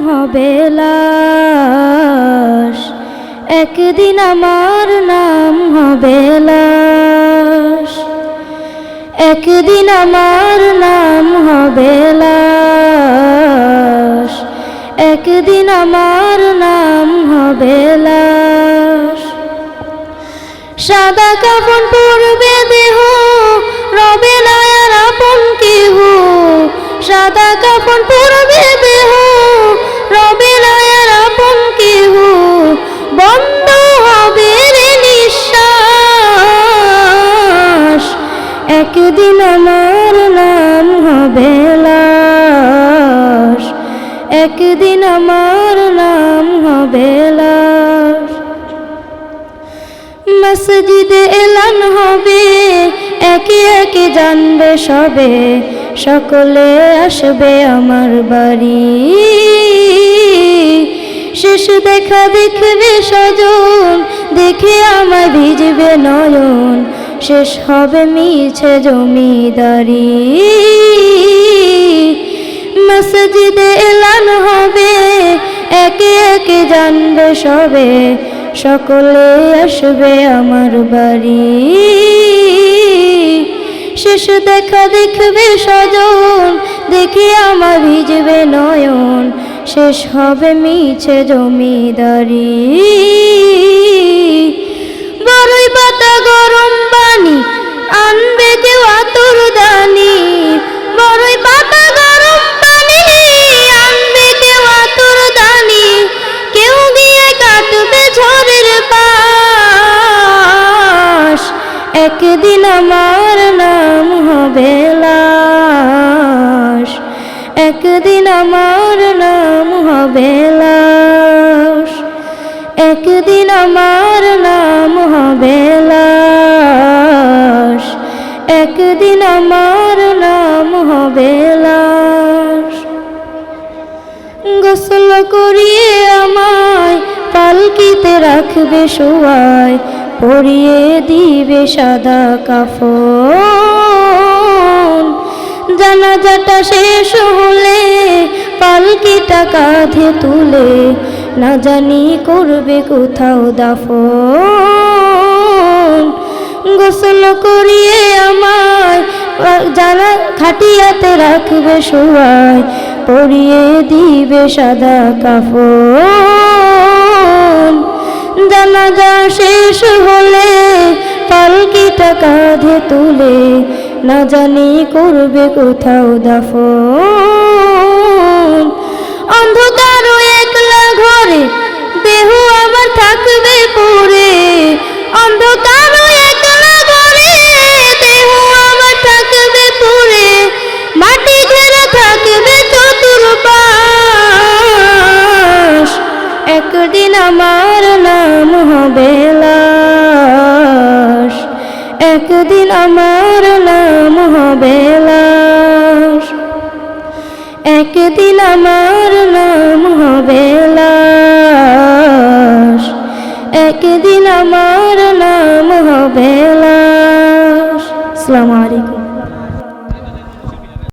হবে লাশ, একদিন আমার নাম হবে লাশ, একদিন আমার নাম হবে লাশ, একদিন আমার নাম হবে লাশ। সাদা কাফন পরবে দেহ, রবে না আর আপন কেহ। সাদা কাফন পরবে দেহ, রবে না আর আপন কেহ। বন্ধ হবে রে নিঃশ্বাস, একদিন আমার নাম হবে লাশ, একদিন আমার নাম হবে লাশ। মসজিদে এলান হবে, একে একে জানবে সবে, সকলে আসবে আমার বাড়ি। শেষ দেখা দেখবে স্বজন, দেখে আমায় ভিজবে নয়ন, শেষ হবে মিছে জমিদারি। মসজিদে এলান হবে, একে একে জানবে সবে, সকলে আসবে আমার বাড়ি। শেষ দেখা দেখবে স্বজন, দেখে আমার ভিজবে নয়ন, শেষ হবে মিছে জমিদারি। বড়ই পাতা গরম পানি আনবে কেউ আতর দানি, বড়ই পাতা গরম পানি আনবে কেউ আতর দানি। কেউ গিয়ে কাটবে ঝড়ের পাশ, একদিন আমার নাম হবে লাশ, একদিন আমার নাম হবে লাশ, একদিন আমার নাম হবে লাশ, একদিন আমার নাম হবে লাশ। গোসল করিয়ে আমায় পালকিতে রাখবে শোয়ায়, পরিয়ে দিবে সাদা কাফন। জানাজাটা শেষ হলে পালকিটা কাঁধে তুলে, না জানি করবে কোথাও দাফন। গোসল করিয়ে আমায় জানা খাটিয়াতে রাখবে শোয়ায়, পরিয়ে দিবে সাদা কাফন। জানাজা শেষ হলে পালকিটা কাঁধে তুলে, না জানি করবে কোথাও দাফন। অন্ধকার একলা ঘরে দেহ আমার থাকবে পড়ে, অন্ধকার একলা ঘরে দেহ আমার থাকবে পড়ে। মাটি ঘেরা থাকবে চতুর্পাশ, একদিন আমার নাম হবে লাশ, একদিন আমার নাম হবে লাশ, একদিন আমার